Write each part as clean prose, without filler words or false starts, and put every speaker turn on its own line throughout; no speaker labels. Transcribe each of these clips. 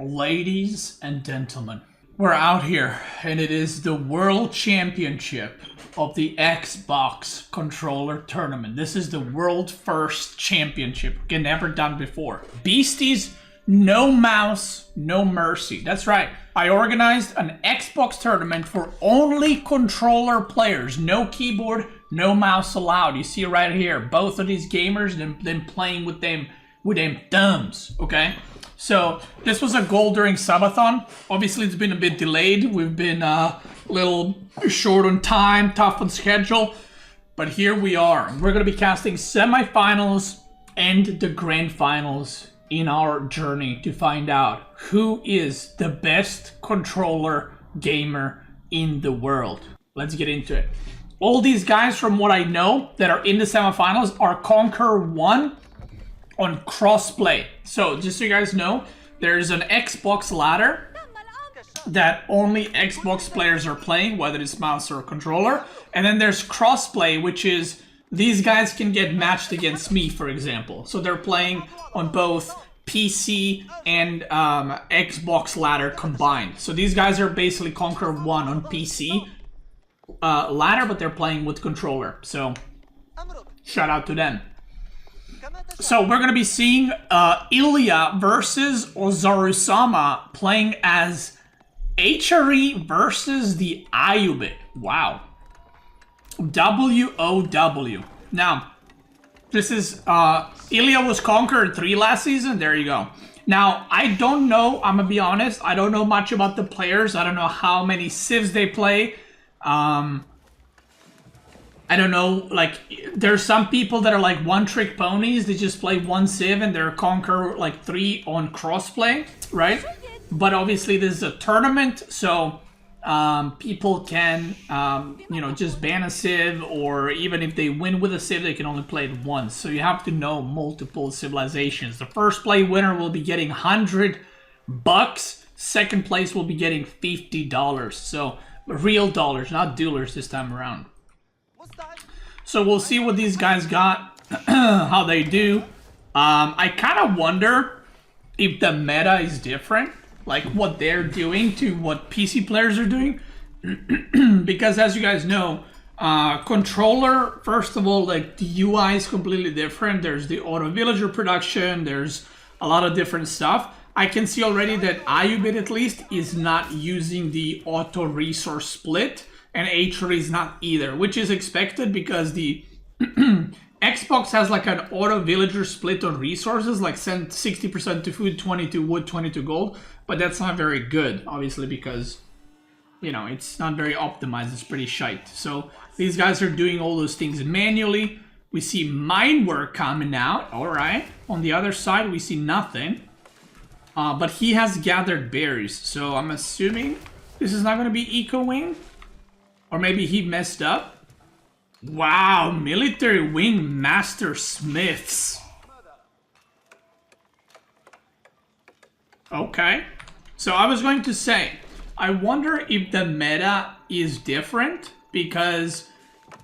Ladies and gentlemen, we're out here and it is the World Championship of the Xbox controller tournament. This is the world first championship. Again, never done before. Beasties, no mouse, no mercy. That's right. I organized an Xbox tournament for only controller players. No keyboard, no mouse allowed. You see right here, both of these gamers, them playing with them thumbs, okay? So this was a goal during subathon. Obviously, it's been a bit delayed. We've been a little short on time, tough on schedule. But here we are. We're going to be casting semifinals and the grand finals in our journey to find out who is the best controller gamer in the world. Let's get into it. All these guys, from what I know, that are in the semifinals are Conquer 1 on crossplay. So just so you guys know, there's an Xbox ladder that only Xbox players are playing, whether it's mouse or controller. And then there's crossplay, which is these guys can get matched against me, for example. So they're playing on both PC and Xbox ladder combined. So these guys are basically Conquer 1 on PC ladder, but they're playing with controller. So shout out to them. So we're going to be seeing Ilya versus Ozarusama playing as HRE versus the Ayubit. Wow. WOW. Now, this is, Ilya was Conquer 3 last season. There you go. Now, I don't know, I'm going to be honest, I don't know much about the players. I don't know how many civs they play. I don't know, like, there's some people that are like one-trick ponies. They just play one civ and they're Conquer like 3 on crossplay, right? But obviously this is a tournament, so people can, you know, just ban a civ, or even if they win with a civ, they can only play it once. So you have to know multiple civilizations. The first play winner will be getting $100. Second place will be getting $50. So real dollars, not dollars this time around. So we'll see what these guys got, how they do. I kind of wonder if the meta is different, like what they're doing to what PC players are doing. Because as you guys know, controller, first of all, like the UI is completely different. There's the auto villager production. There's a lot of different stuff. I can see already that Ayubit at least is not using the auto resource split. And HRE is not either, which is expected because the Xbox has like an auto villager split on resources, like send 60% to food, 20 to wood, 20 to gold. But that's not very good, obviously, because, you know, it's not very optimized. It's pretty shite. So these guys are doing all those things manually. We see mine work coming out. All right. On the other side, we see nothing. But he has gathered berries. So I'm assuming this is not going to be Eco Wing. Or maybe he messed up. Wow, military wing master smiths. Okay. So I was going to say, I wonder if the meta is different, because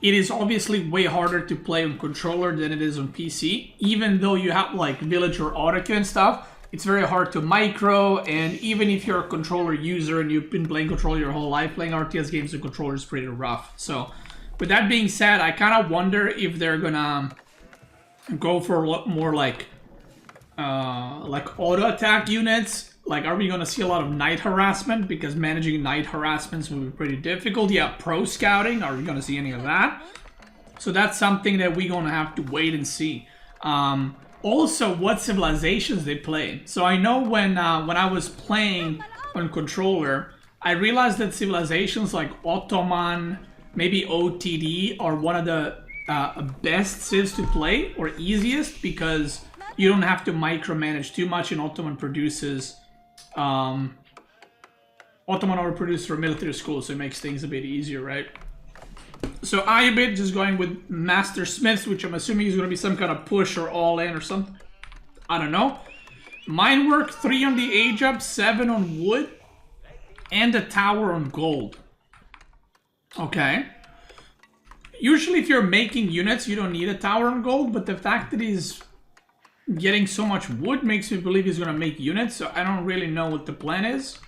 it is obviously way harder to play on controller than it is on PC. Even though you have like villager autocue and stuff, it's very hard to micro, and even if you're a controller user and you've been playing controller your whole life, playing RTS games with controller is pretty rough. So, with that being said, I kind of wonder if they're gonna go for a lot more like auto attack units. Like, are we gonna see a lot of night harassment? Because managing night harassments will be pretty difficult. Yeah, pro scouting. Are we gonna see any of that? So that's something that we're gonna have to wait and see. Also, what civilizations they play. So I know when I was playing on controller, I realized that civilizations like Ottoman, maybe OTD, are one of the best civs to play, or easiest, because you don't have to micromanage too much, and Ottoman produces Ottoman overproduced for military school, so it makes things a bit easier, right? So Ayubit just going with Master Smiths, which I'm assuming is going to be some kind of push or all-in or something. I don't know. Mine work, 3 on the age up, 7 on wood, and a tower on gold. Okay. Usually if you're making units, you don't need a tower on gold, but the fact that he's getting so much wood makes me believe he's gonna make units, so I don't really know what the plan is.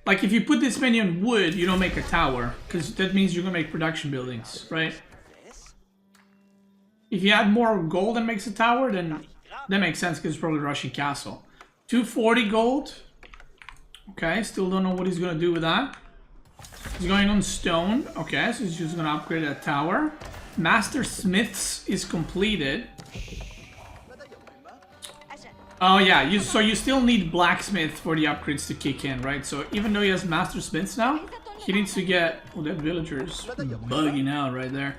Like, if you put this many on wood, you don't make a tower, because that means you're gonna make production buildings, right? If you add more gold and makes a tower, then that makes sense, because it's probably Russian castle. 240 gold. Okay, still don't know what he's gonna do with that. He's going on stone. Okay, so he's just gonna upgrade that tower. Master Smiths is completed. Oh yeah, so you still need blacksmith for the upgrades to kick in, right? So even though he has Master Smiths now, he needs to get... Oh, that villager's bugging out right there.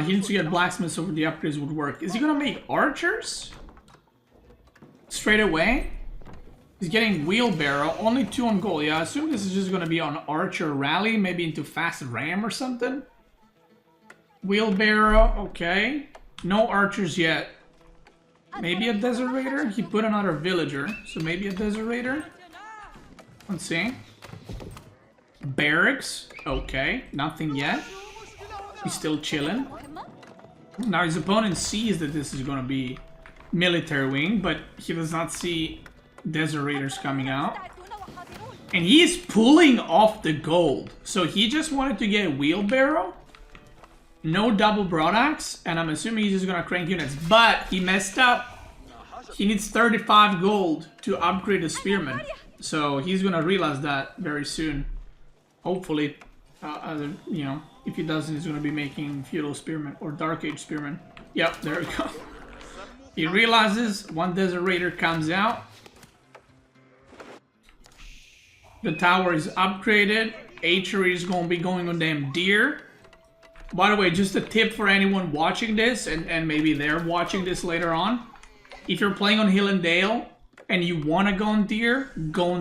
He needs to get blacksmiths so the upgrades would work. Is he gonna make archers? Straight away? He's getting wheelbarrow, only 2 on gold. Yeah, I assume this is just gonna be on archer rally, maybe into fast ram or something. Wheelbarrow, okay. No archers yet. Maybe a desert raider? He put another villager, so maybe a desert raider. Let's see. Barracks, okay. Nothing yet. He's still chilling. Now his opponent sees that this is gonna be military wing, but he does not see desert raiders coming out. And he's pulling off the gold. So he just wanted to get a wheelbarrow. No double broadaxe, and I'm assuming he's just gonna crank units. But he messed up. He needs 35 gold to upgrade a spearman. So he's gonna realize that very soon. Hopefully. You know, if he doesn't, he's gonna be making feudal spearman or dark age spearman. Yep, there we go. He realizes one desert raider comes out. The tower is upgraded. Archery is gonna be going on damn deer. By the way, just a tip for anyone watching this, and maybe they're watching this later on. If you're playing on Hill and Dale, and you want to go on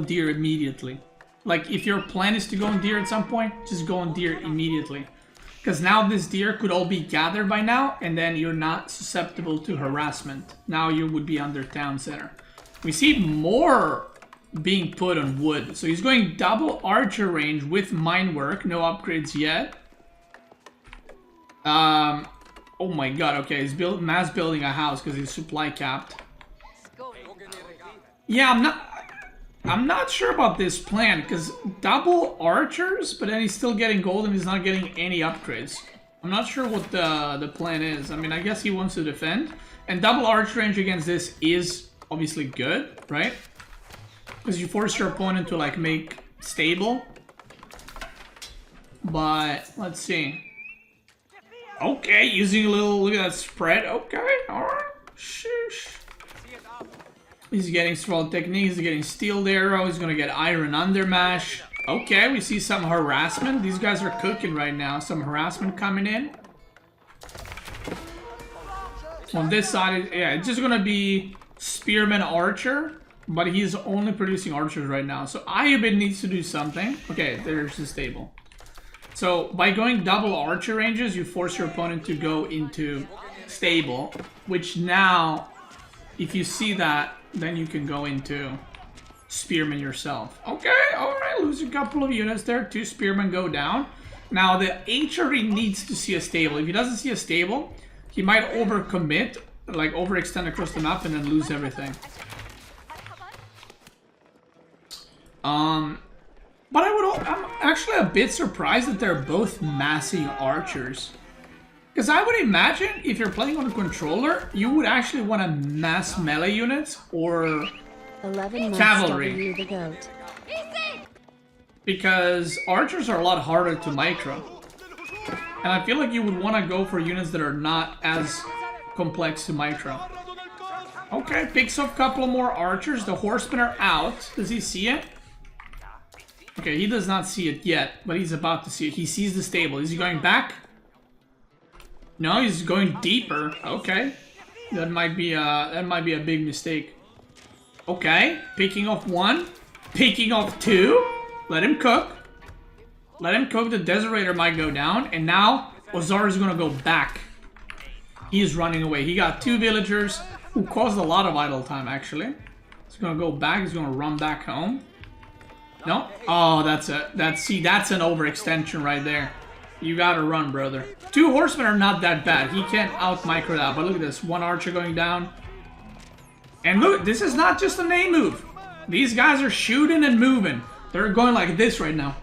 deer immediately. Like, if your plan is to go on deer at some point, just go on deer immediately. Because now this deer could all be gathered by now, and then you're not susceptible to harassment. Now you would be under town center. We see more being put on wood. So he's going double archer range with mine work, no upgrades yet. Oh my god, okay, he's mass building a house because he's supply capped. Yeah, I'm not sure about this plan, because double archers, but then he's still getting gold and he's not getting any upgrades. I'm not sure what the plan is. I mean, I guess he wants to defend, and double archer range against this is obviously good, right? Because you force your opponent to, like, make stable. But, let's see. Okay, using a little, look at that spread. Okay, alright. Sheesh. He's getting strong technique, he's getting steel arrow, he's gonna get iron undermash. Okay, we see some harassment. These guys are cooking right now. Some harassment coming in. On this side, yeah, it's just gonna be spearman archer, but he's only producing archers right now. So Ayubin needs to do something. Okay, there's the stable. So by going double archer ranges, you force your opponent to go into stable, which now, if you see that, then you can go into spearman yourself. Okay, alright, lose a couple of units there. 2 spearmen go down. Now the archery needs to see a stable. If he doesn't see a stable, he might overcommit, like overextend across the map and then lose everything. But I'm actually a bit surprised that they're both massing archers. Because I would imagine if you're playing on a controller, you would actually want to mass melee units or
11
cavalry.
The goat.
Because archers are a lot harder to micro. And I feel like you would want to go for units that are not as complex to micro. Okay, picks up a couple more archers. The horsemen are out. Does he see it? Okay, he does not see it yet, but he's about to see it. He sees the stable. Is he going back? No, he's going deeper. Okay, that might be a big mistake. Okay, picking off 1, picking off 2. Let him cook. Let him cook. The desert raider might go down, and now Ozar is gonna go back. He is running away. He got 2 villagers who caused a lot of idle time. Actually, he's gonna go back. He's gonna run back home. No? Oh, that's an overextension right there. You gotta run, brother. 2 horsemen are not that bad. He can't out-micro that, but look at this. 1 archer going down. And look, this is not just an A move. These guys are shooting and moving. They're going like this right now.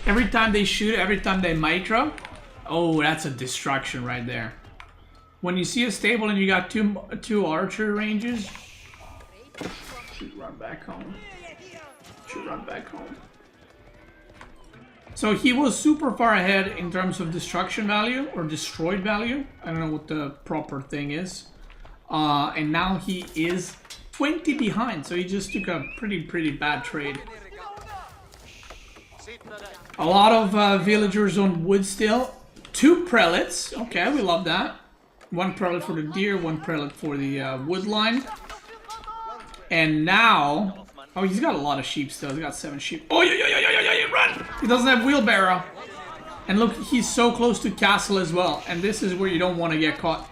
Every time they shoot, every time they micro. Oh, that's a destruction right there. When you see a stable and you got two archer ranges, should run back home. Should run back home. So he was super far ahead in terms of destruction value or destroyed value. I don't know what the proper thing is. And now he is 20 behind. So he just took a pretty bad trade. A lot of villagers on wood still. 2 prelates. Okay, we love that. 1 prelate for the deer, 1 prelate for the wood line. And now... Oh, he's got a lot of sheep still. He's got 7 sheep. Oh, yeah, run! He doesn't have wheelbarrow. And look, he's so close to castle as well. And this is where you don't want to get caught.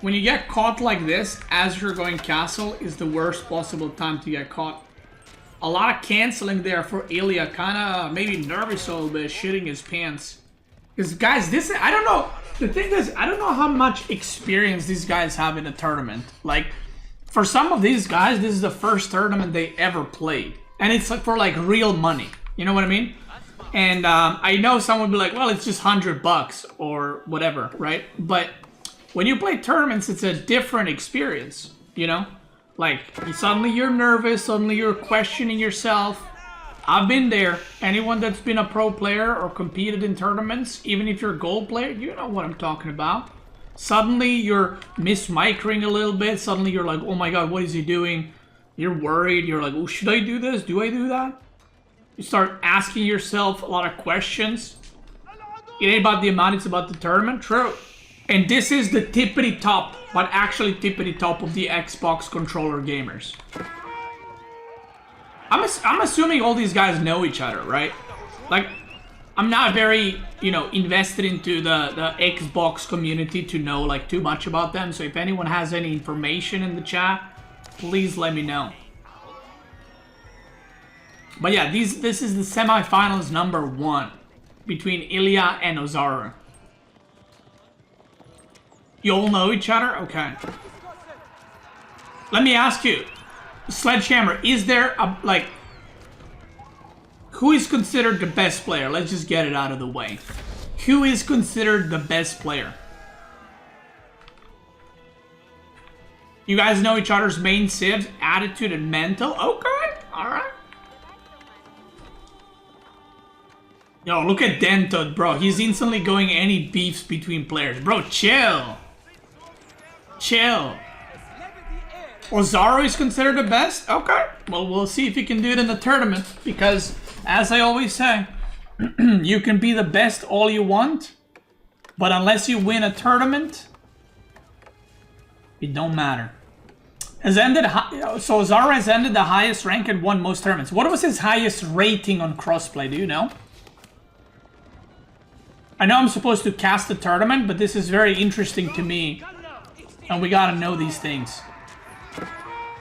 When you get caught like this, as you're going castle, is the worst possible time to get caught. A lot of canceling there for Ilya. Kind of maybe nervous a little bit, shitting his pants. Because, guys, this is... I don't know. The thing is, I don't know how much experience these guys have in a tournament. Like... For some of these guys, this is the first tournament they ever played. And it's like for like real money. You know what I mean? And I know someone would be like, well, it's just $100 or whatever, right? But when you play tournaments, it's a different experience, you know? Like, suddenly you're nervous, suddenly you're questioning yourself. I've been there. Anyone that's been a pro player or competed in tournaments, even if you're a gold player, you know what I'm talking about. Suddenly you're mismicring a little bit. Suddenly you're like, oh my god, what is he doing? You're worried. You're like, oh, should I do this? Do I do that? You start asking yourself a lot of questions. It ain't about the amount, it's about the tournament. True. And this is the tippity top, but actually tippity top of the Xbox controller gamers. I'm assuming all these guys know each other, right? Like... I'm not very, you know, invested into the Xbox community to know, like, too much about them. So if anyone has any information in the chat, please let me know. But yeah, this is the semifinals number 1 between Ilya and Ozaru. You all know each other? Okay. Let me ask you, Sledgehammer, is there a, like... Who is considered the best player? Let's just get it out of the way. Who is considered the best player? You guys know each other's main civs, attitude, and mental? Okay, alright. Yo, look at Dentot, bro. He's instantly going any beefs between players. Bro, chill. Chill. Ozaru is considered the best? Okay. Well, we'll see if he can do it in the tournament. Because, as I always say, you can be the best all you want. But unless you win a tournament, it don't matter. So Ozaru has ended the highest rank and won most tournaments. What was his highest rating on crossplay? Do you know? I know I'm supposed to cast the tournament, but this is very interesting to me. And we gotta know these things.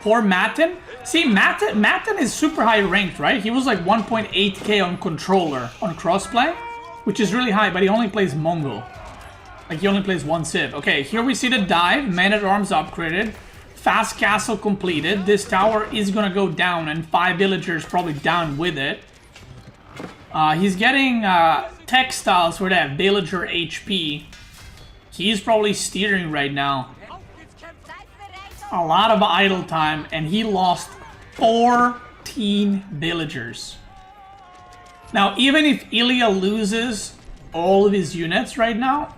Poor Matin. See, Matin is super high ranked, right? He was like 1.8k on controller on crossplay, which is really high, but he only plays Mongol. Like, he only plays one civ. Okay, here we see the dive. Man-at-Arms upgraded. Fast castle completed. This tower is gonna go down, and 5 villagers probably down with it. He's getting textiles for that villager HP. He's probably steering right now. A lot of idle time, and he lost 14 villagers. Now, even if Ilya loses all of his units right now,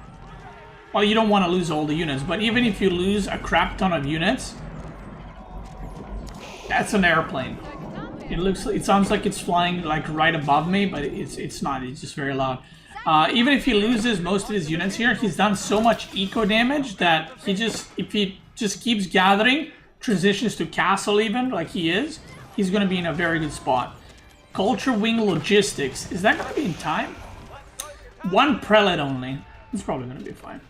well, you don't want to lose all the units, but even if you lose a crap ton of units, that's an airplane. It sounds like it's flying like right above me, but it's not. It's just very loud. Even if he loses most of his units here, he's done so much eco damage that if he just keeps gathering, transitions to castle even, like he is, he's going to be in a very good spot. Culture Wing Logistics. Is that going to be in time? 1 prelate only. It's probably going to be fine.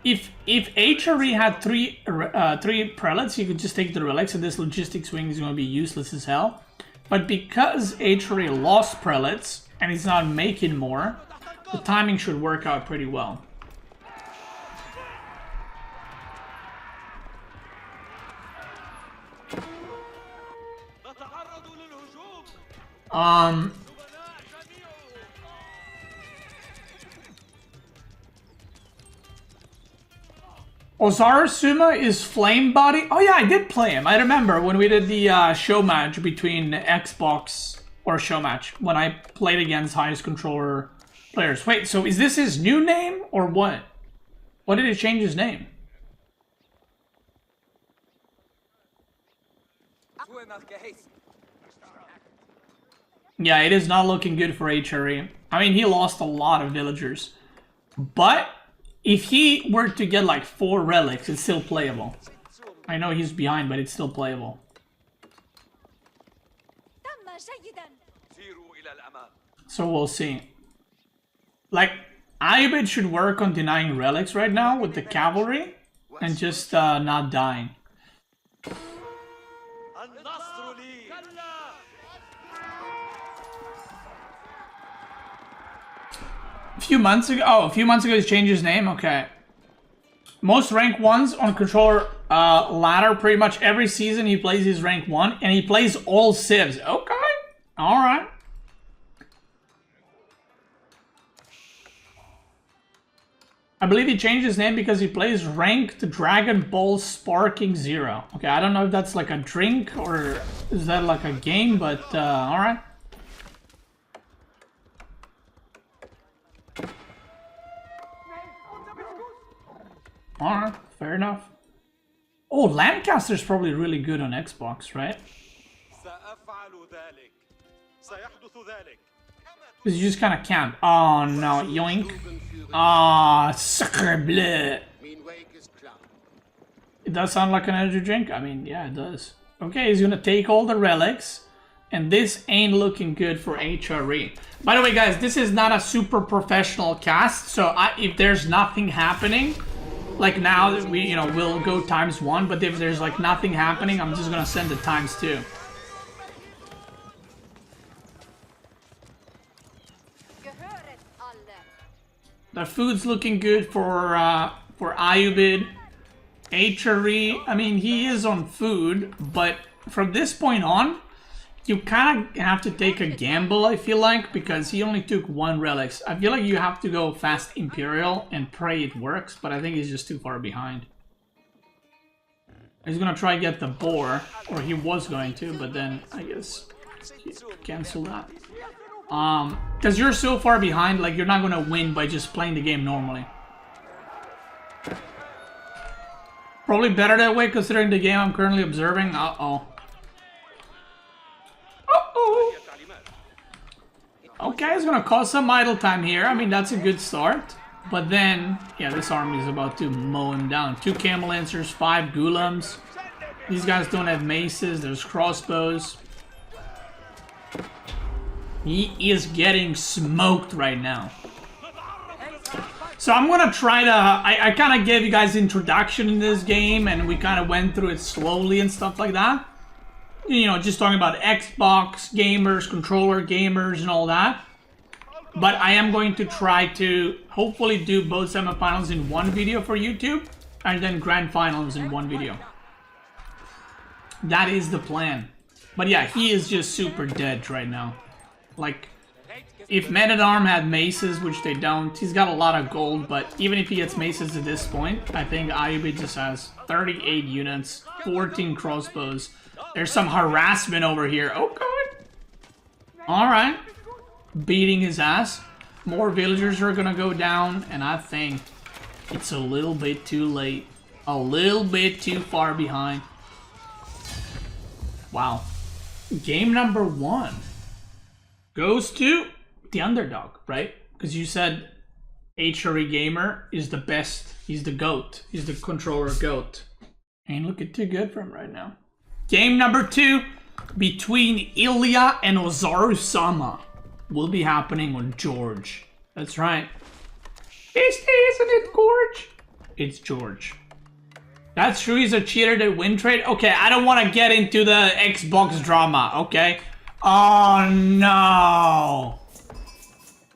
If HRE had three prelates, you could just take the relics, and this logistics wing is going to be useless as hell. But because HRE lost prelates, and he's not making more, the timing should work out pretty well. Ozaru Suma is Flame Body. Oh yeah, I did play him. I remember when we did the show match between Xbox, or show match, when I played against highest controller players. Wait, so is this his new name or what? What did he change his name? Yeah, it is not looking good for HRE. I mean, he lost a lot of villagers. But if he were to get like 4 relics, it's still playable. I know he's behind, but it's still playable. So we'll see. Like, Ayubid should work on denying relics right now with the cavalry and just not dying. A few months ago he changed his name. Okay. Most rank 1s on controller ladder. Pretty much every season he plays his rank 1, and he plays all civs. Okay. All right. I believe he changed his name because he plays ranked Dragon Ball Sparking Zero. Okay, I don't know if that's like a drink or is that like a game, but alright. Alright, fair enough. Oh, Lancaster's probably really good on Xbox, right? Because you just kind of camp. Oh no, yoink. Ah, sacre bleu. It does sound like an energy drink. I mean, yeah, it does. Okay, he's gonna take all the relics. And this ain't looking good for HRE. By the way, guys, this is not a super professional cast. So if there's nothing happening, like now, we'll go ×1. But if there's like nothing happening, I'm just gonna send it ×2. The food's looking good for Ayubid. HRE, I mean, he is on food, but from this point on, you kind of have to take a gamble, I feel like, because he only took 1 relics. I feel like you have to go fast Imperial and pray it works, but I think he's just too far behind. He's gonna try to get the boar, or he was going to, but then I guess he canceled that. Because you're so far behind, like, you're not gonna win by just playing the game normally. Probably better that way, considering the game I'm currently observing. Uh-oh. Uh-oh. Okay, it's gonna cause some idle time here. I mean, that's a good start. But then, yeah, this army is about to mow him down. 2 Camel Lancers, 5 Ghulams. These guys don't have maces, there's crossbows. He is getting smoked right now. So I'm gonna try to... I kind of gave you guys introduction in this game, and we kind of went through it slowly and stuff like that. You know, just talking about Xbox gamers, controller gamers, and all that. But I am going to try to hopefully do both semifinals in one video for YouTube, and then grand finals in one video. That is the plan. But yeah, he is just super dead right now. Like, if Men-at-Arm had maces, which they don't, he's got a lot of gold, but even if he gets maces at this point, I think Ayubid just has 38 units, 14 crossbows. There's some harassment over here. Oh, God. Alright. Beating his ass. More villagers are gonna go down, and I think it's a little bit too late. A little bit too far behind. Wow. Game number 1 goes to the underdog, right? Because you said HRE Gamer is the best. He's the GOAT. He's the controller GOAT. Ain't looking too good for him right now. Game number 2 between Ilya and Ozaru Sama will be happening on George. That's right. Beasty, isn't it Gorge? It's George. That's true, he's a cheater that win trade. Okay, I don't want to get into the Xbox drama, okay? Oh no!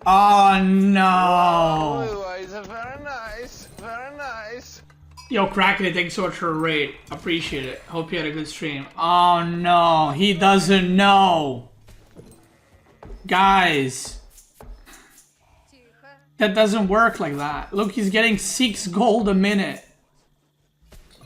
Oh no!
Oh, very nice, very nice.
Yo, Kraken, thanks so much for a raid. Appreciate it. Hope you had a good stream. Oh no, he doesn't know. Guys. That doesn't work like that. Look, he's getting 6 gold a minute.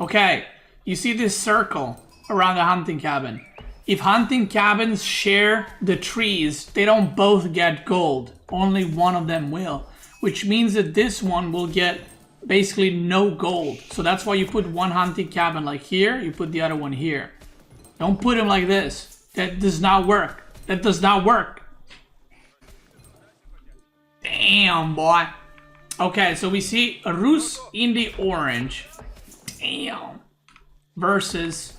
Okay, you see this circle around the hunting cabin. If hunting cabins share the trees, they don't both get gold. Only one of them will. Which means that this one will get basically no gold. So that's why you put one hunting cabin like here, you put the other one here. Don't put them like this. That does not work. That does not work. Damn, boy. Okay, so we see a Rus in the orange. Damn. Versus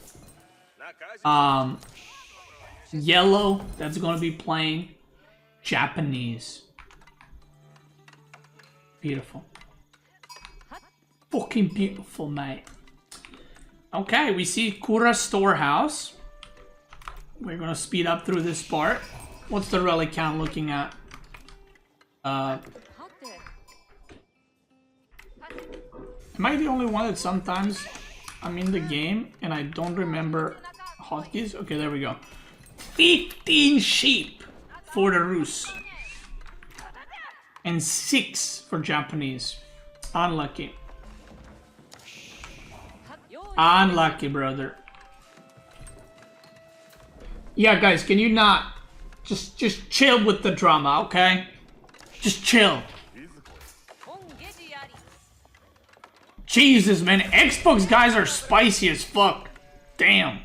yellow that's gonna be playing Japanese. Beautiful. Fucking beautiful, mate. Okay, we see Kura Storehouse. We're gonna speed up through this part. What's the relic count looking at? Am I the only one that sometimes I'm in the game and I don't remember hotkeys? Okay, there we go. 15 sheep for the Rus. And 6 for Japanese. Unlucky. Unlucky, brother. Yeah, guys, can you not just chill with the drama, okay? Just chill. Jesus, man, Xbox guys are spicy as fuck. Damn.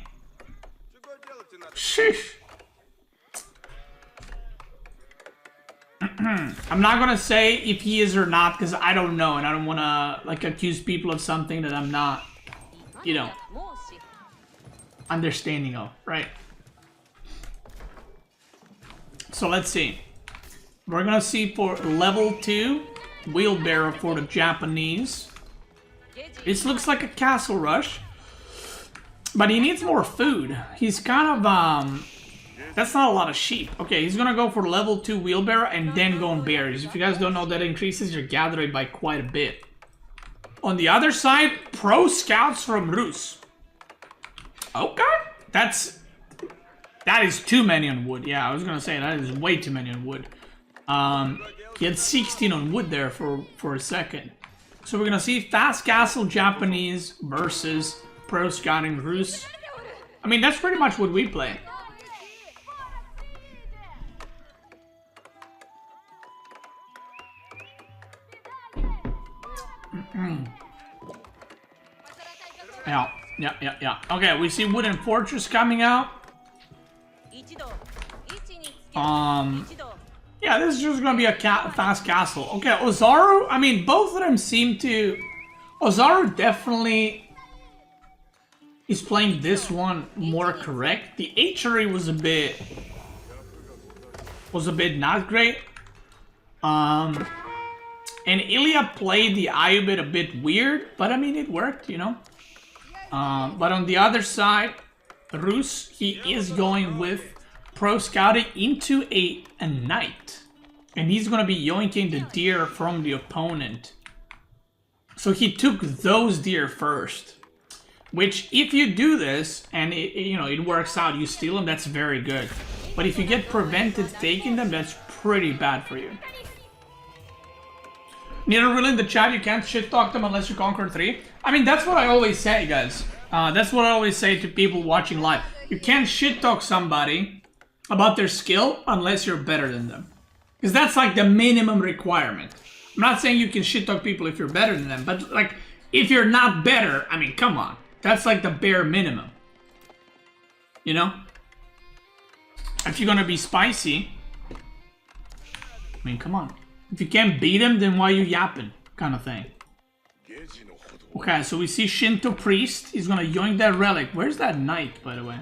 Sheesh. I'm not gonna say if he is or not because I don't know and I don't wanna like accuse people of something that I'm not, you know, understanding of, right? So let's see. We're gonna see for level 2 wheelbarrow for the Japanese. This looks like a castle rush, but he needs more food. He's kind of that's not a lot of sheep. Okay, he's gonna go for level 2 wheelbarrow and then go on berries. If you guys don't know, that increases your gathering by quite a bit. On the other side, pro scouts from Rus. Okay, that is too many on wood. Yeah, I was gonna say that is way too many on wood. He had 16 on wood there for a second. So we're gonna see fast castle Japanese versus pro scouting Rus. I mean, that's pretty much what we play. Yeah. Okay, we see Wooden Fortress coming out. Yeah, this is just gonna be a fast castle. Okay, Ozaru, I mean, both of them seem to... Ozaru definitely is playing this one more correct. The H-Ray was a bit not great. And Ilya played the Ayubit a bit weird, but I mean, it worked, you know? But on the other side, Rus, he is going with pro scouting into a knight. And he's going to be yoinking the deer from the opponent. So he took those deer first. Which, if you do this, and it works out, you steal them, that's very good. But if you get prevented taking them, that's pretty bad for you. Neither really in the chat, you can't shit talk them unless you conquer 3. I mean, that's what I always say, guys. That's what I always say to people watching live. You can't shit talk somebody about their skill unless you're better than them. Because that's like the minimum requirement. I'm not saying you can shit talk people if you're better than them, but like, if you're not better, I mean, come on. That's like the bare minimum. You know? If you're gonna be spicy, I mean, come on. If you can't beat him, then why you yapping? Kind of thing. Okay, so we see Shinto Priest. He's gonna yoink that relic. Where's that knight, by the way?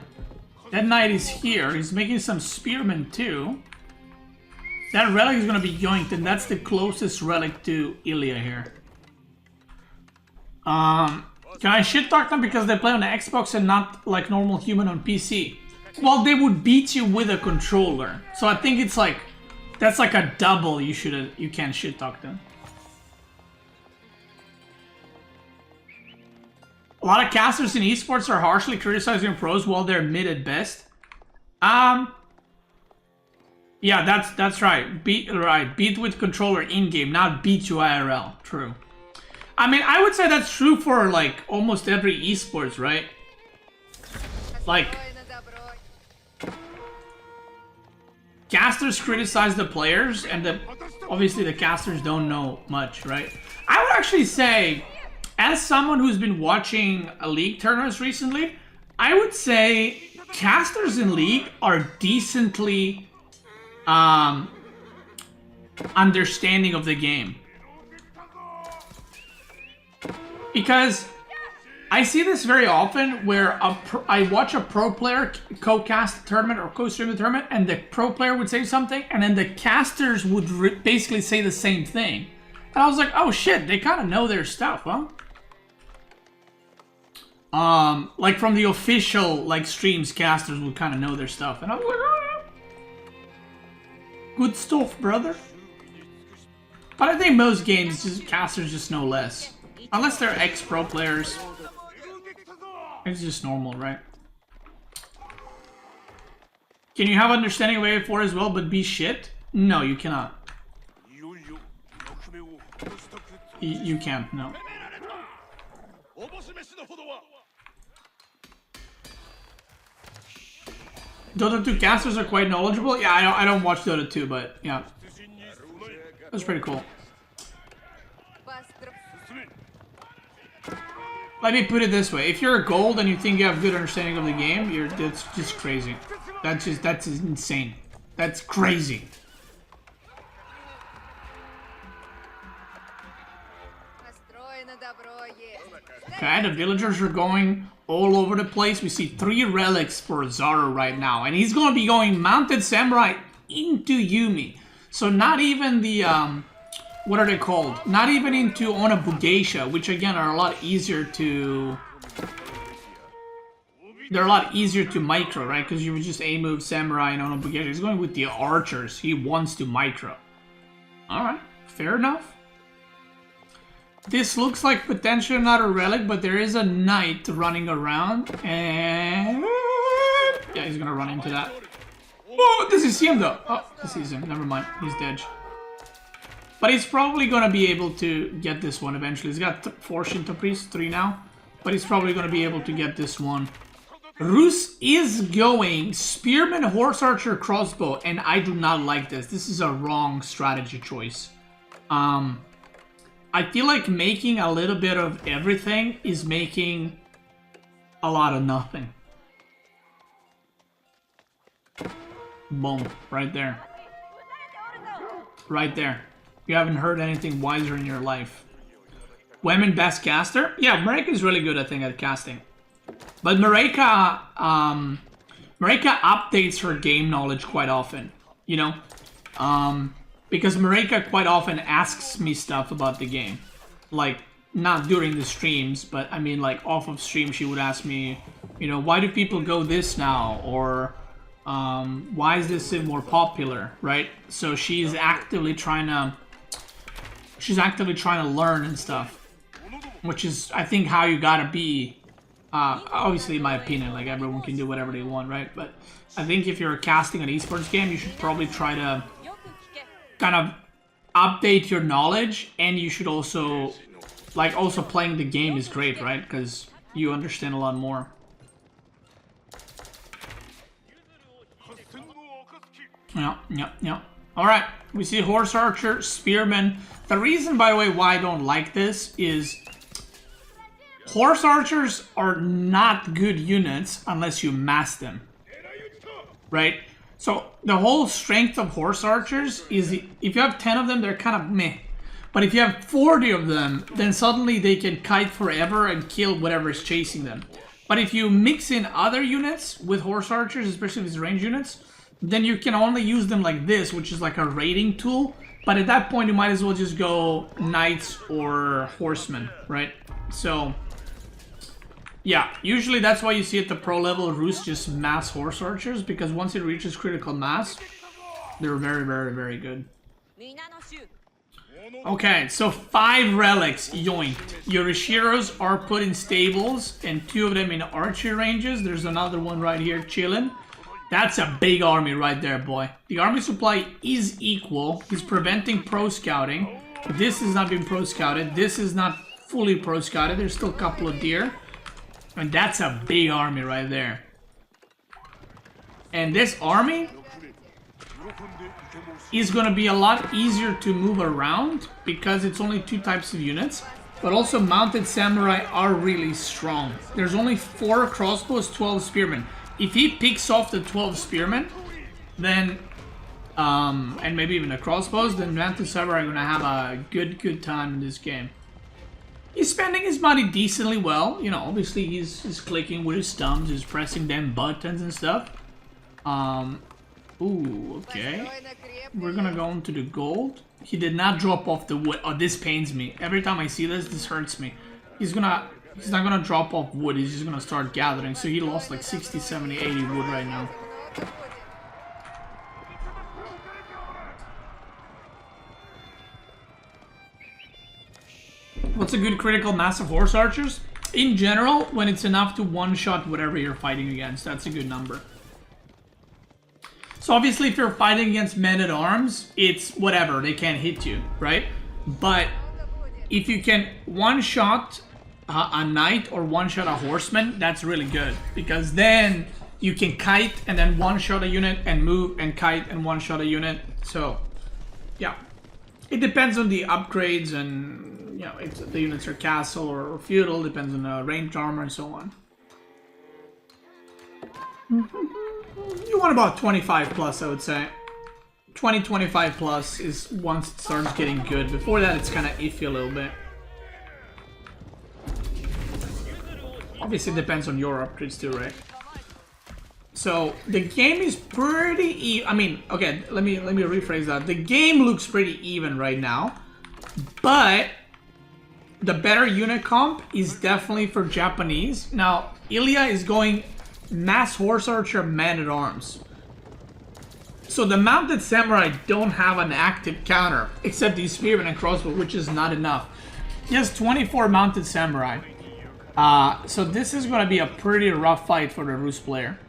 That knight is here. He's making some spearmen too. That relic is gonna be yoinked, and that's the closest relic to Ilya here. Can I shit talk them because they play on the Xbox and not like normal human on PC? Well, they would beat you with a controller. So I think it's like, that's like a double. You can't shit talk them. A lot of casters in esports are harshly criticizing pros while they're mid at best. Yeah, that's right. Beat with controller in-game, not beat you IRL. True. I mean, I would say that's true for like almost every esports, right? Like, casters criticize the players, and obviously the casters don't know much, right? I would actually say, as someone who's been watching League tournaments recently, I would say casters in League are decently understanding of the game. Because I see this very often where I watch a pro player co-cast a tournament or co-stream a tournament, and the pro player would say something, and then the casters would basically say the same thing. And I was like, oh shit, they kind of know their stuff, huh? Like from the official like streams, casters would kind of know their stuff, and I was like, oh, good stuff, brother. But I think most games, casters just know less, unless they're ex-pro players. It's just normal, right? Can you have understanding of A4 as well, but be shit? No, you cannot. You can't, no. Dota 2 casters are quite knowledgeable. Yeah, I don't watch Dota 2, but yeah. That's pretty cool. Let me put it this way: if you're a gold and you think you have good understanding of the game, that's just crazy. That's insane. That's crazy. Okay, the villagers are going all over the place. We see 3 relics for Zara right now, and he's going to be going Mounted Samurai into Yumi. So not even the what are they called? Not even into Onabugeisha, which again are a lot easier to... They're a lot easier to micro, right? Because you would just A-move Samurai and Onabugeisha. He's going with the archers. He wants to micro. Alright, fair enough. This looks like potentially not a relic, but there is a knight running around. And... yeah, he's gonna run into that. Oh, does he see him though? Oh, he sees him. Never mind. He's dead. But he's probably going to be able to get this one eventually. He's got 4 Shinto Priests, 3 now. But he's probably going to be able to get this one. Rus is going Spearman, Horse Archer, Crossbow. And I do not like this. This is a wrong strategy choice. I feel like making a little bit of everything is making a lot of nothing. Boom. Right there. Right there. You haven't heard anything wiser in your life. Women best caster? Yeah, Marika is really good, I think, at casting. But Marika updates her game knowledge quite often, you know? Because Marika quite often asks me stuff about the game. Like, not during the streams, but I mean, like, off of stream, she would ask me, you know, why do people go this now? Or, why is this more popular, right? So she's actively trying to learn and stuff, which is, I think, how you gotta be. Obviously, in my opinion, like, everyone can do whatever they want, right? But I think if you're casting an esports game, you should probably try to kind of update your knowledge, and you should also, like, also playing the game is great, right? Because you understand a lot more. Yeah. Alright, we see Horse Archer, Spearman. The reason, by the way, why I don't like this is Horse Archers are not good units unless you mass them, right? So the whole strength of Horse Archers is if you have 10 of them, they're kind of meh. But if you have 40 of them, then suddenly they can kite forever and kill whatever is chasing them. But if you mix in other units with Horse Archers, especially these range units, then you can only use them like this, which is like a raiding tool. But at that point, you might as well just go Knights or Horsemen, right? So, yeah, usually that's why you see at the pro level, Rus just mass Horse Archers, because once it reaches critical mass, they're very, very, very good. Okay, so 5 relics yoinked. Yorishiros are put in stables, and 2 of them in archery ranges. There's another one right here chilling. That's a big army right there, boy. The army supply is equal. He's preventing pro-scouting. This is not being pro-scouted. This is not fully pro-scouted. There's still a couple of deer. And that's a big army right there. And this army is going to be a lot easier to move around because it's only 2 types of units. But also mounted samurai are really strong. There's only 4 crossbows, 12 spearmen. If he picks off the 12 spearmen, then and maybe even the crossbows, then mounted samurai are going to have a good time in this game. He's spending his money decently well. You know, obviously he's clicking with his thumbs, he's pressing them buttons and stuff. Ooh, okay. We're gonna go into the gold. He did not drop off the wood. Oh, this pains me. Every time I see this, this hurts me. He's not gonna drop off wood, he's just gonna start gathering. So he lost like 60, 70, 80 wood right now. What's a good critical mass of horse archers? In general, when it's enough to one-shot whatever you're fighting against, that's a good number. So obviously if you're fighting against men-at-arms, it's whatever, they can't hit you, right? But if you can one-shot a knight or one-shot a horseman, that's really good. Because then you can kite and then one-shot a unit and move and kite and one-shot a unit. So, yeah. It depends on the upgrades and, you know, if the units are castle or feudal, depends on the ranged armor and so on. You want about 25 plus, I would say. 20, 25 plus is once it starts getting good. Before that, it's kind of iffy a little bit. Obviously, it depends on your upgrades too, right? So the game is pretty I mean, okay, let me rephrase that. The game looks pretty even right now, but the better unit comp is definitely for Japanese. Now, Ilya is going mass horse archer, man-at-arms. So the mounted samurai don't have an active counter, except these spearmen and crossbow, which is not enough. He has 24 mounted samurai. So this is going to be a pretty rough fight for the Rus player.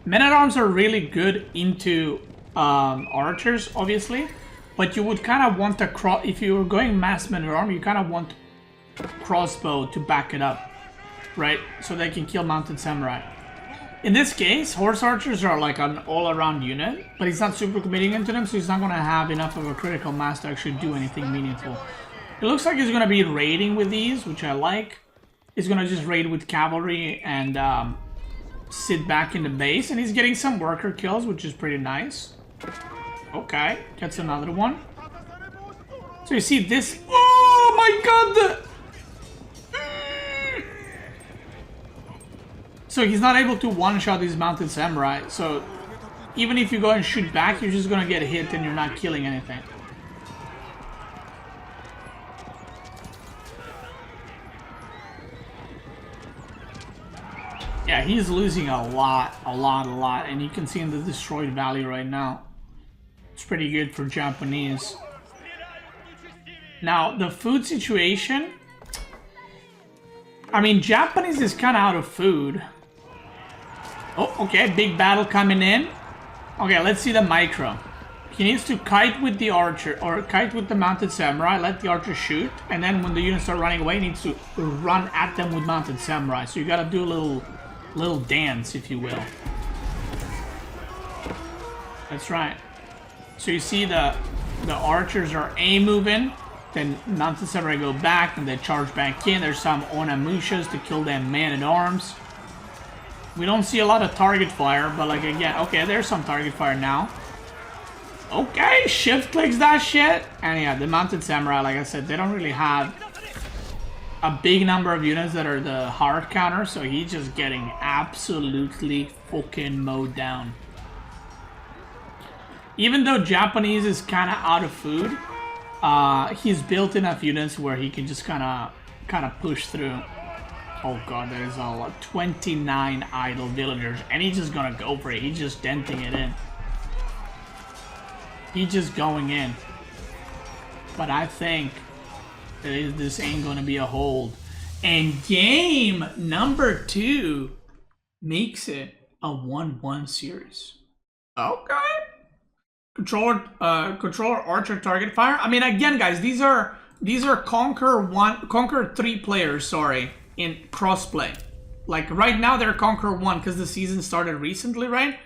Men-at-arms are really good into archers, obviously, but you would kind of want to if you were going mass men-at-arm, you kind of want crossbow to back it up, right? So they can kill mounted samurai. In this case, horse archers are like an all-around unit, but he's not super committing into them, so he's not going to have enough of a critical mass to actually do anything meaningful. It looks like he's going to be raiding with these, which I like. He's going to just raid with cavalry and sit back in the base, and he's getting some worker kills, which is pretty nice. Okay, gets another one. So you see this. Oh my god! So he's not able to one-shot these mounted samurai. So even if you go and shoot back, you're just gonna get hit and you're not killing anything. Yeah, he's losing a lot, and you can see in the destroyed valley right now. It's pretty good for Japanese. Now, the food situation, I mean, Japanese is kind of out of food. Oh, okay, big battle coming in. Okay, let's see the micro. He needs to kite with the archer, or kite with the mounted samurai, let the archer shoot, and then when the units start running away, he needs to run at them with mounted samurai. So you gotta do a little dance, if you will. That's right. So you see the archers are A-moving, then mounted samurai go back, and they charge back in. There's some Onamushas to kill them man-at-arms. We don't see a lot of target fire, but like again, okay, there's some target fire now. Okay, shift clicks that shit. And yeah, the mounted samurai, like I said, they don't really have a big number of units that are the hard counter, so he's just getting absolutely fucking mowed down. Even though Japanese is kind of out of food, he's built enough units where he can just kind of push through. Oh god, there is a lot. 29 idle villagers, and he's just gonna go for it. He's just denting it in. He's just going in. but I think this ain't gonna be a hold. And game number 2 makes it a 1-1 series. Okay. Controller archer target fire. I mean, again, guys, these are Conquer 3 players, sorry, in crossplay. Like right now they're Conquer 1 because the season started recently, right?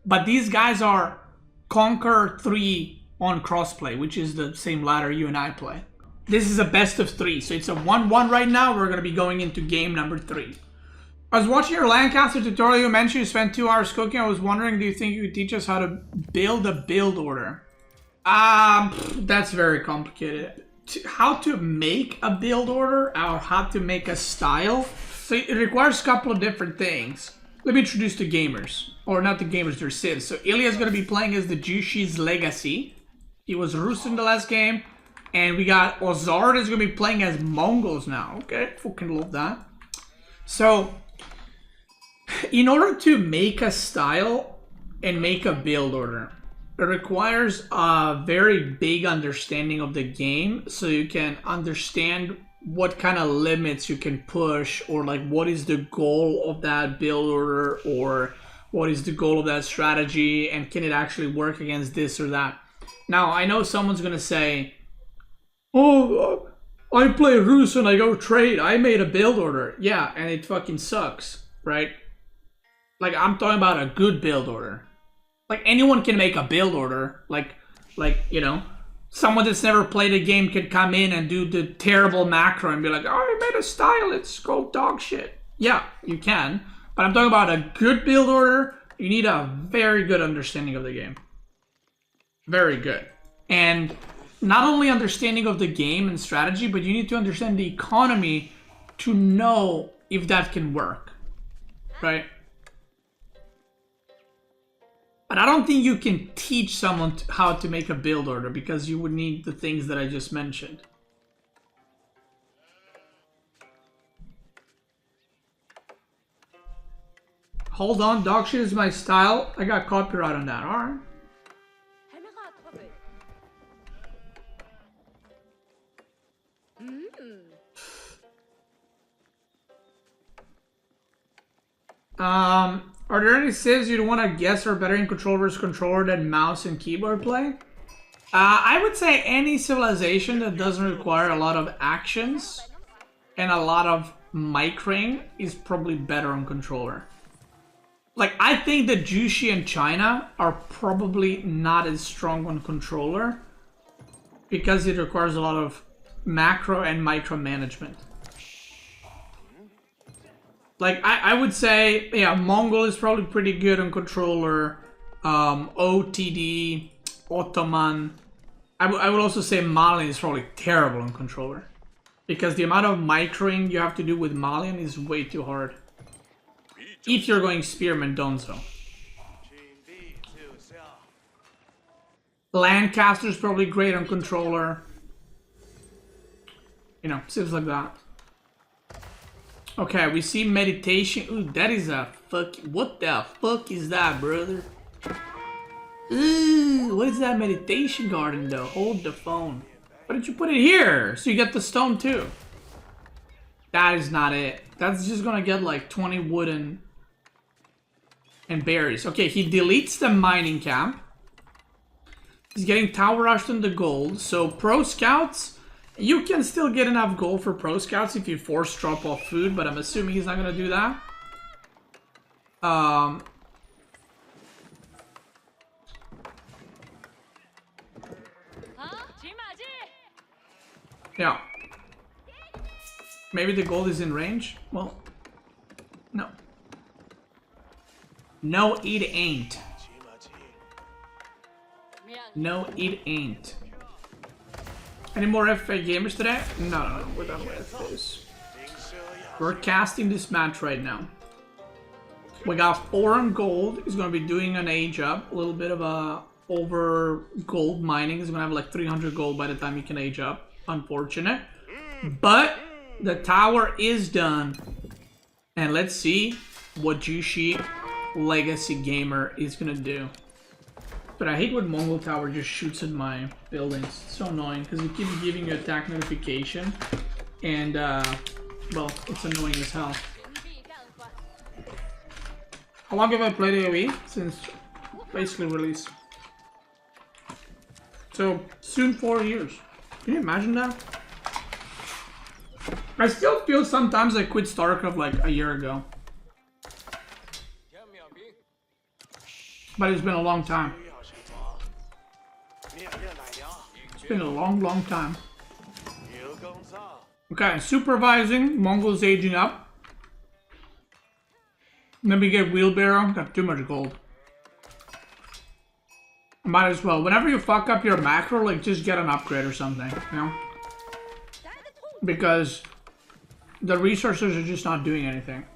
But these guys are Conquer 3 on crossplay, which is the same ladder you and I play. This is a best of 3, so it's a 1-1 right now. We're gonna be going into game number 3. I was watching your Lancaster tutorial. You mentioned you spent 2 hours cooking. I was wondering, do you think you could teach us how to build a build order? That's very complicated. How to make a build order or how to make a style? So it requires a couple of different things. Let me introduce the gamers. Or not the gamers, they're Civs. So Ilya's going to be playing as the Jushi's Legacy. He was Rus in the last game. And we got Ozard is going to be playing as Mongols now. Okay, fucking love that. So in order to make a style and make a build order, it requires a very big understanding of the game so you can understand what kind of limits you can push, or like what is the goal of that build order, or what is the goal of that strategy, and can it actually work against this or that. Now, I know someone's gonna say, oh, I play Rus and I go trade, I made a build order. Yeah, and it fucking sucks, right? Like, I'm talking about a good build order. Like, anyone can make a build order. Like, you know, someone that's never played a game could come in and do the terrible macro and be like, oh, I made a style, it's go dog shit. Yeah, you can. But I'm talking about a good build order. You need a very good understanding of the game. Very good. And not only understanding of the game and strategy, but you need to understand the economy to know if that can work. Right? But I don't think you can teach someone how to make a build order, because you would need the things that I just mentioned. Hold on, dog shit is my style. I got copyright on that, alright. Are there any civs you'd want to guess are better in control versus controller than mouse and keyboard play? I would say any civilization that doesn't require a lot of actions and a lot of microing is probably better on controller. Like, I think that Jushi and China are probably not as strong on controller because it requires a lot of macro and micro management. Like, I would say, yeah, Mongol is probably pretty good on controller. OTD, Ottoman. I would also say Malian is probably terrible on controller, because the amount of microing you have to do with Malian is way too hard. If you're going Spearman, Donzo. Lancaster is probably great on controller. You know, stuff like that. Okay, we see meditation. Ooh, that is a fuck. What the fuck is that, brother? Ooh, what is that meditation garden though? Hold the phone. Why did you put it here? So you get the stone too. That is not it. That's just gonna get like 20 wood and berries. Okay, he deletes the mining camp. He's getting tower rushed on the gold. So pro scouts. You can still get enough gold for pro scouts if you force drop off food, but I'm assuming he's not gonna do that. Yeah. Maybe the gold is in range? Well, no. No, it ain't. No, it ain't. Any more FA gamers today? No, we're done with this. We're casting this match right now. We got 4 on gold. He's gonna be doing an age up. A little bit of a over gold mining. He's gonna have like 300 gold by the time he can age up. Unfortunate. But the tower is done. And let's see what Jushi Legacy Gamer is gonna do. But I hate when Mongol Tower just shoots at my buildings. It's so annoying because it keeps giving you attack notification. And, well, it's annoying as hell. How long have I played AoE? Since basically release. So, soon 4 years. Can you imagine that? I still feel sometimes I quit StarCraft like a year ago. But it's been a long time. It's been a long, long time. Okay, supervising. Mongols aging up. Let me get wheelbarrow. Got too much gold. Might as well. Whenever you fuck up your macro, like just get an upgrade or something, you know? Because the resources are just not doing anything.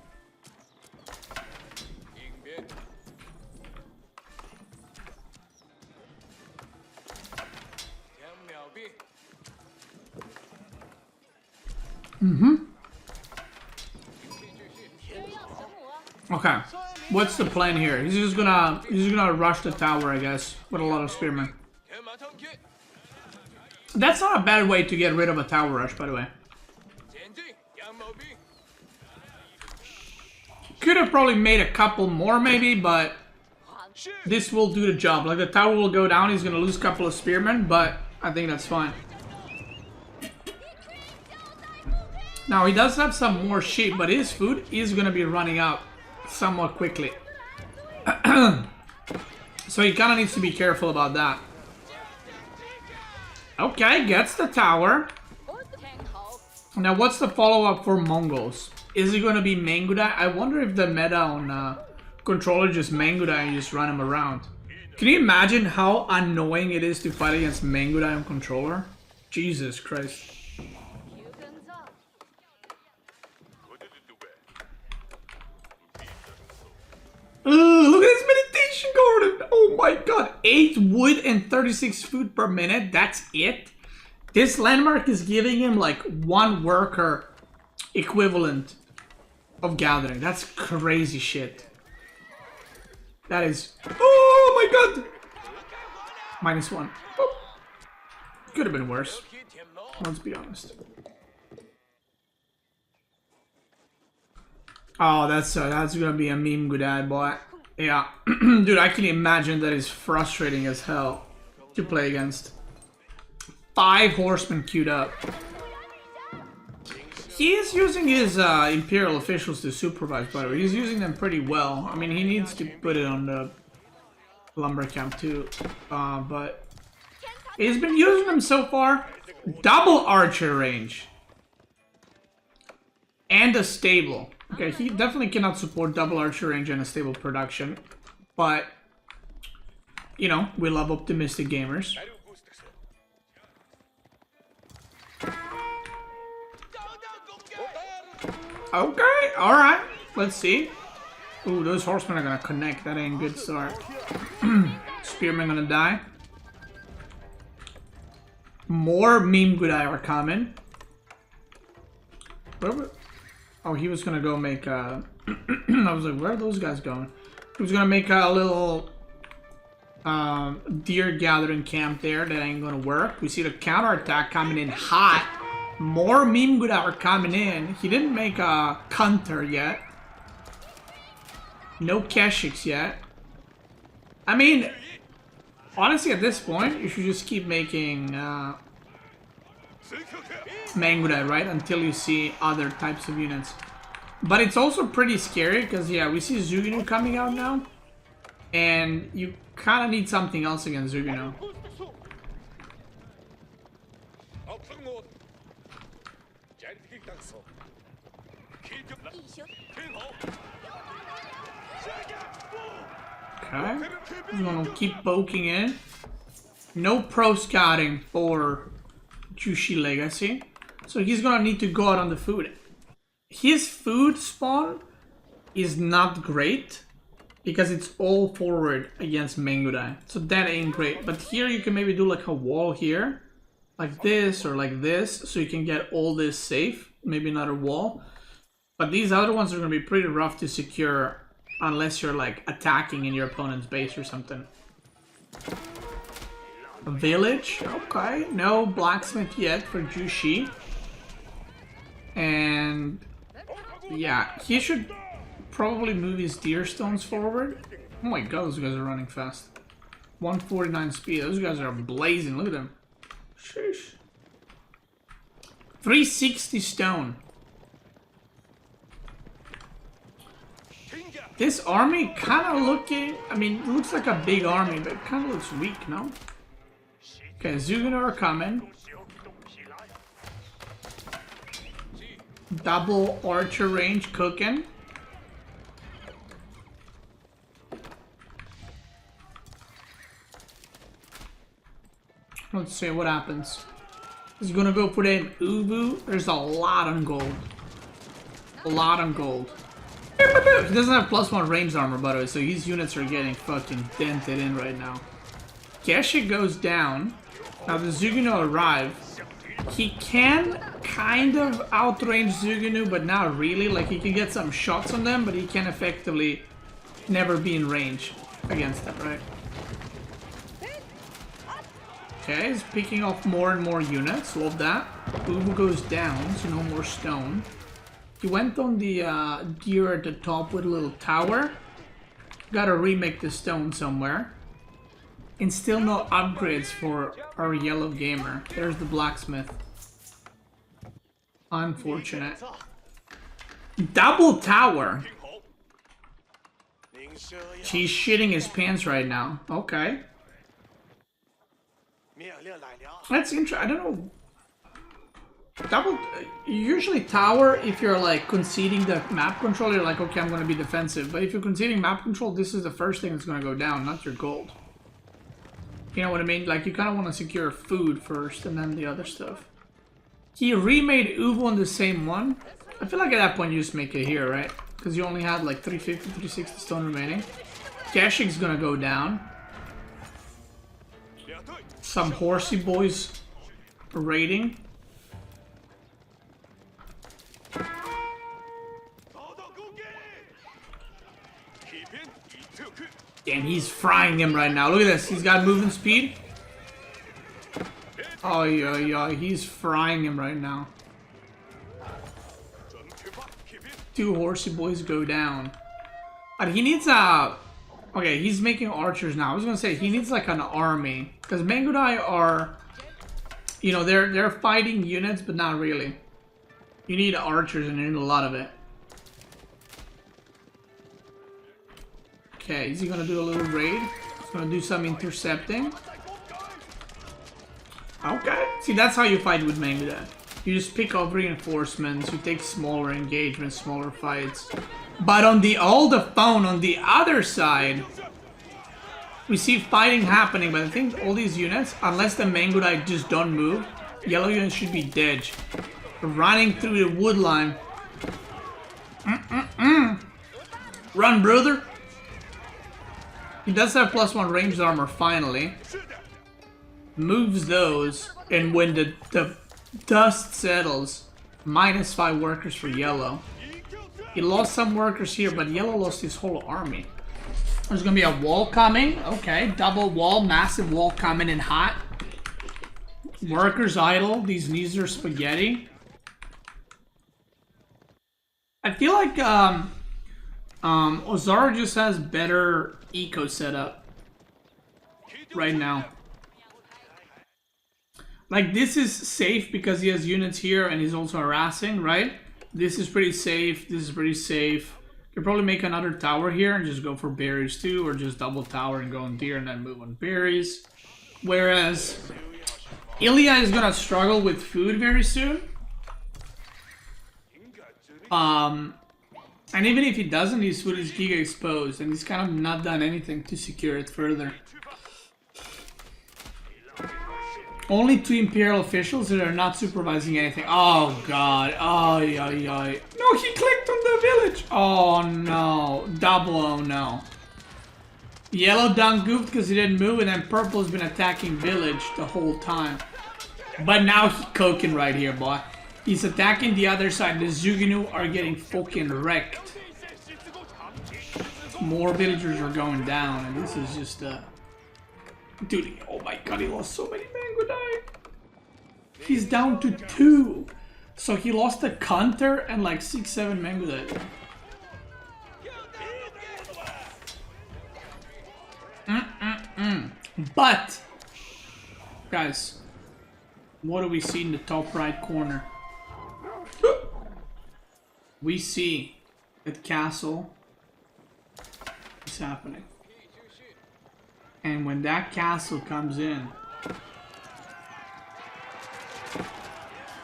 Okay, what's the plan here? He's just gonna rush the tower, I guess, with a lot of spearmen. That's not a bad way to get rid of a tower rush, by the way. Could have probably made a couple more, maybe, but this will do the job. Like, the tower will go down, he's gonna lose a couple of spearmen, but I think that's fine. Now, he does have some more sheep, but his food is gonna be running out somewhat quickly. So he kind of needs to be careful about that. Okay, gets the tower. Now, what's the follow-up for Mongols? Is it going to be Mangudai? I wonder if the meta on controller just Mangudai and you just run him around. Can you imagine how annoying it is to fight against Mangudai on controller? Jesus Christ. Look at this meditation garden! Oh my god, 8 wood and 36 food per minute, that's it? This landmark is giving him like 1 worker equivalent of gathering. That's crazy shit. That is... Oh my god! -1. Oh. Could have been worse. Let's be honest. Oh, that's gonna be a meme, good eye, boy. Yeah, dude, I can imagine that is frustrating as hell to play against. 5 horsemen queued up. He is using his Imperial officials to supervise, by the way. He's using them pretty well. I mean, he needs to put it on the lumber camp too, but he's been using them so far. Double archer range. And a stable. Okay, he definitely cannot support double archer range and a stable production. But, you know, we love optimistic gamers. Okay, alright. Let's see. Ooh, those horsemen are gonna connect. That ain't a good start. Spearmen gonna die. More meme good eye are coming. Oh, he was gonna go make a... I was like, where are those guys going? He was gonna make a little deer gathering camp there. That ain't gonna work. We see the counterattack coming in hot. More meme good are coming in. He didn't make a counter yet. No Keshiks yet. I mean, honestly, at this point, you should just keep making Mangudai, right? Until you see other types of units. But it's also pretty scary because, yeah, we see Zuginu coming out now. And you kind of need something else against Zuginu. Okay. I'm gonna keep poking in. No pro scouting for Jushi Legacy. So he's gonna need to go out on the food. His food spawn is not great because it's all forward against Mangudai. So that ain't great. But here you can maybe do like a wall here. Like this or like this. So you can get all this safe. Maybe another wall. But these other ones are gonna be pretty rough to secure unless you're like attacking in your opponent's base or something. A village, okay. No blacksmith yet for Jushi. And yeah, he should probably move his deer stones forward. Oh my god, those guys are running fast. 149 speed. Those guys are blazing. Look at them. Sheesh. 360 stone. This army kind of looking... I mean, it looks like a big army, but it kind of looks weak, no? Okay, Zugano are coming. Double archer range cooking. Let's see what happens. He's gonna go put in Ubu. There's a lot on gold. A lot on gold. He doesn't have +1 ranged armor, by the way, so his units are getting fucking dented in right now. Keshik goes down. Now the Zugano arrive. He can kind of outrange Zugano, but not really. Like, he can get some shots on them, but he can effectively never be in range against them, right? Okay, he's picking off more and more units. Love that. Ubu goes down, so no more stone. He went on the deer at the top with a little tower. Gotta remake the stone somewhere. And still no upgrades for our yellow gamer. There's the blacksmith. Unfortunate. Double tower. He's shitting his pants right now. Okay. That's interesting. I don't know. Double. Usually tower, if you're like conceding the map control, you're like, okay, I'm gonna be defensive. But if you're conceding map control, this is the first thing that's gonna go down, not your gold. You know what I mean? Like, you kind of want to secure food first and then the other stuff. He remade Ubu on the same one. I feel like at that point you just make it here, right? Because you only had like 350, 360 stone remaining. Keshik's gonna go down. Some horsey boys raiding. Damn, he's frying him right now. Look at this. He's got movement speed. Oh, yeah. He's frying him right now. 2 horsey boys go down. But he needs a... Okay, he's making archers now. I was gonna say, he needs like an army. Because Mangudai are... You know, they're fighting units, but not really. You need archers, and you need a lot of it. Okay, is he gonna do a little raid? He's gonna do some intercepting. Okay. See, that's how you fight with Mangudai. You just pick up reinforcements, you take smaller engagements, smaller fights. But on the phone, on the other side, we see fighting happening, but I think all these units, unless the Mangudai just don't move, yellow units should be dead. Running through the wood line. Run, brother! He does have +1 ranged armor finally. Moves those, and when the dust settles, -5 workers for yellow. He lost some workers here, but yellow lost his whole army. There's gonna be a wall coming. Okay, double wall, massive wall coming in hot. Workers idle. These knees are spaghetti. I feel like Ozara just has better eco setup right now. Like, this is safe because he has units here and he's also harassing, right? This is pretty safe. This is pretty safe. Could probably make another tower here and just go for berries too, or just double tower and go on deer and then move on berries. Whereas Ilya is gonna struggle with food very soon. And even if he doesn't, his food is giga exposed, and he's kind of not done anything to secure it further. Only 2 Imperial officials that are not supervising anything. Oh god. Oh, yeah. No, he clicked on the village. Oh no. Double oh no. Yellow done goofed because he didn't move, and then purple has been attacking village the whole time. But now he's cooking right here, boy. He's attacking the other side. The Zuginu are getting fucking wrecked. More villagers are going down, and this is just Dude, oh my god, he lost so many mango dye. He's down to 2. So he lost a counter and like 6-7 mango dye. But, guys, what do we see in the top right corner? We see that castle is happening. And when that castle comes in,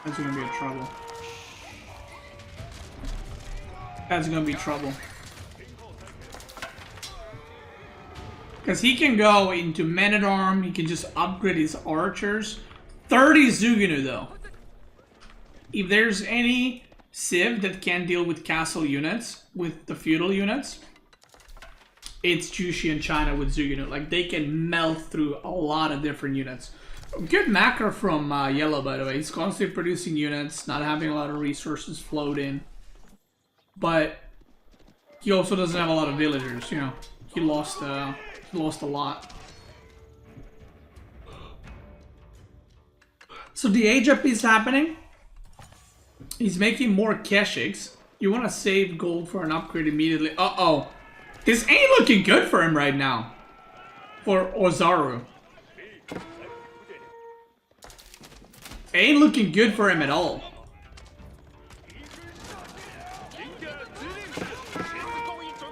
that's gonna be a trouble. That's gonna be trouble. Because he can go into men-at-arm, he can just upgrade his archers. 30 Zugunu though. If there's any civ that can deal with castle units, with the feudal units, it's Jushi and China with Zugunu. Like, they can melt through a lot of different units. Good macro from Yellow, by the way. He's constantly producing units, not having a lot of resources flowed in. But he also doesn't have a lot of villagers, you know. He lost a lot. So the age up is happening. He's making more Keshiks. You want to save gold for an upgrade immediately. Uh-oh. This ain't looking good for him right now. For Ozaru. Ain't looking good for him at all.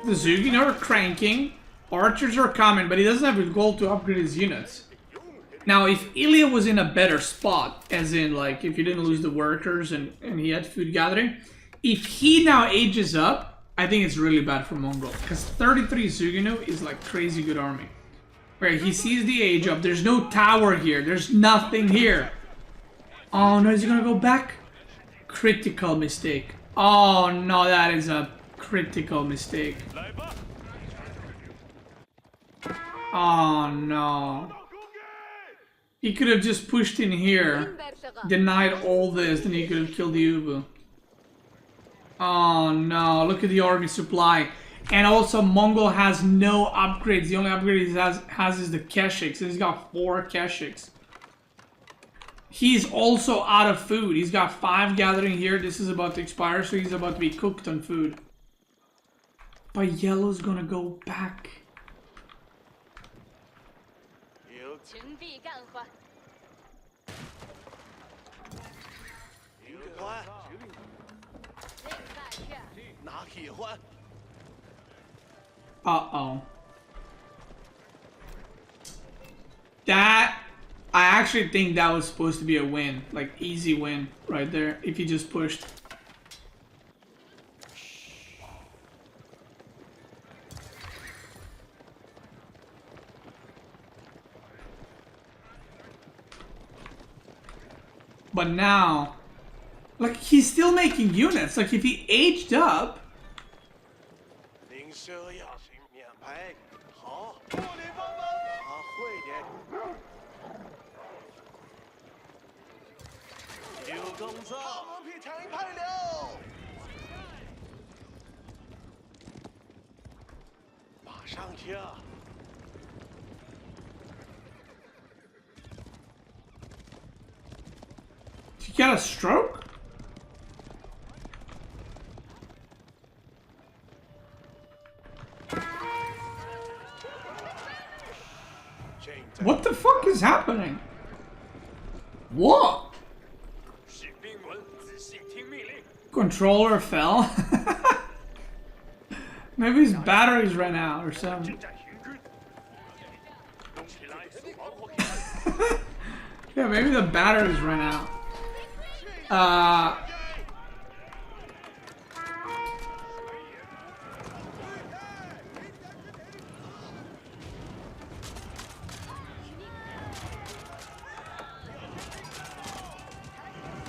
The Zugin are cranking. Archers are coming, but he doesn't have the gold to upgrade his units. Now, if Ilya was in a better spot, as in, like, if you didn't lose the workers and he had food gathering, if he now ages up, I think it's really bad for Mongol. Because 33 Zuginu is, like, crazy good army. Right, he sees the age up. There's no tower here. There's nothing here. Oh, no, is he gonna go back? Critical mistake. Oh, no, that is a critical mistake. Oh, no. He could have just pushed in here, denied all this, then he could have killed the Ubu. Oh no, look at the army supply. And also Mongol has no upgrades. The only upgrade he has is the Keshiks. He's got 4 Keshiks. He's also out of food. He's got 5 gathering here. This is about to expire, so he's about to be cooked on food. But Yellow's gonna go back. Uh-oh. That, I actually think that was supposed to be a win. Like, easy win right there, if he just pushed. But now, like, he's still making units. Like, if he aged up... He got a stroke? What the fuck is happening? What? Controller fell? Maybe his batteries ran out or something. Yeah, maybe the batteries ran out.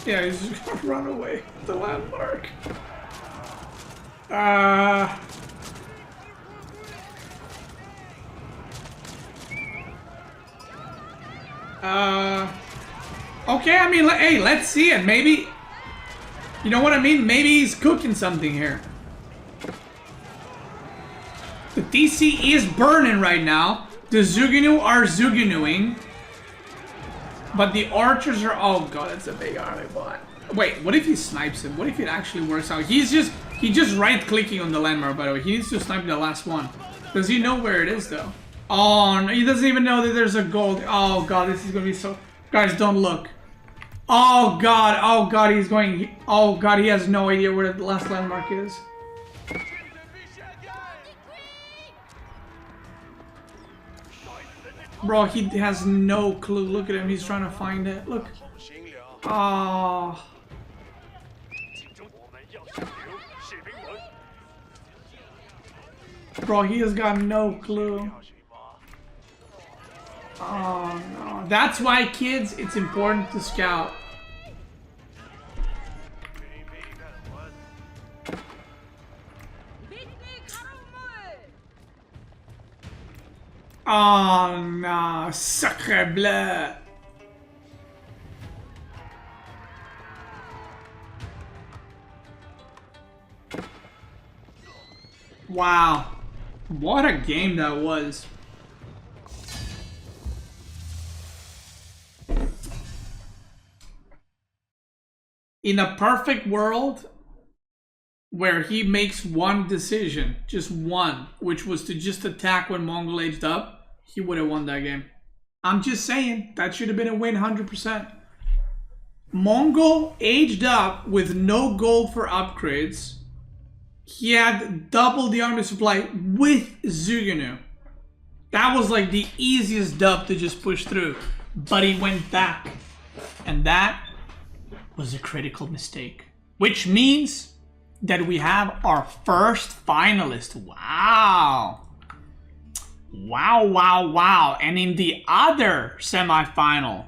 Yeah, he's just gonna run away with the landmark. Okay, I mean, hey, let's see it. Maybe, you know what I mean? Maybe he's cooking something here. The DC is burning right now. The Zuginu are Zuginuing. But the archers are... Oh god, that's a big army bot. Wait, what if he snipes him? What if it actually works out? He's just right-clicking on the landmark, by the way. He needs to snipe the last one. Does he know where it is, though? Oh, no, he doesn't even know that there's a gold. Oh god, this is gonna be so... Guys, don't look. Oh god, he's going... Oh god, he has no idea where the last landmark is. Bro, he has no clue. Look at him, he's trying to find it. Look. Oh. Bro, he has got no clue. Oh no. That's why, kids, it's important to scout. Oh no, sacre bleu. Wow. What a game that was. In a perfect world where he makes one decision, just one, which was to just attack when Mongol aged up, he would have won that game. I'm just saying, that should have been a win 100%. Mongol aged up with no gold for upgrades. He had double the army supply with Zuginu. That was like the easiest dub to just push through. But he went back. And that was a critical mistake. Which means that we have our first finalist. Wow. Wow, wow, wow. And in the other semifinal,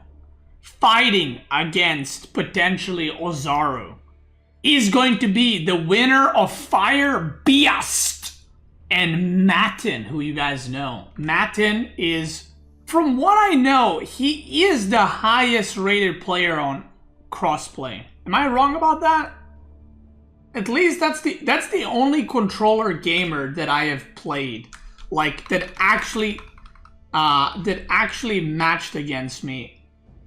fighting against potentially Ozaru, is going to be the winner of Fire Beast and Matin, who you guys know. Matin is, from what I know, he is the highest rated player on crossplay. Am I wrong about that? At least that's the only controller gamer that I have played, like that actually matched against me.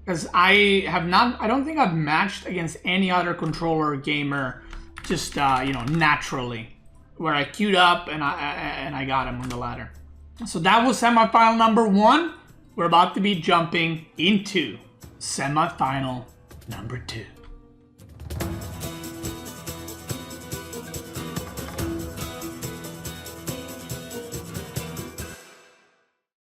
Because I don't think I've matched against any other controller gamer, just you know, naturally, where I queued up and I got him on the ladder. So that was semifinal number 1. We're about to be jumping into semifinal number 2.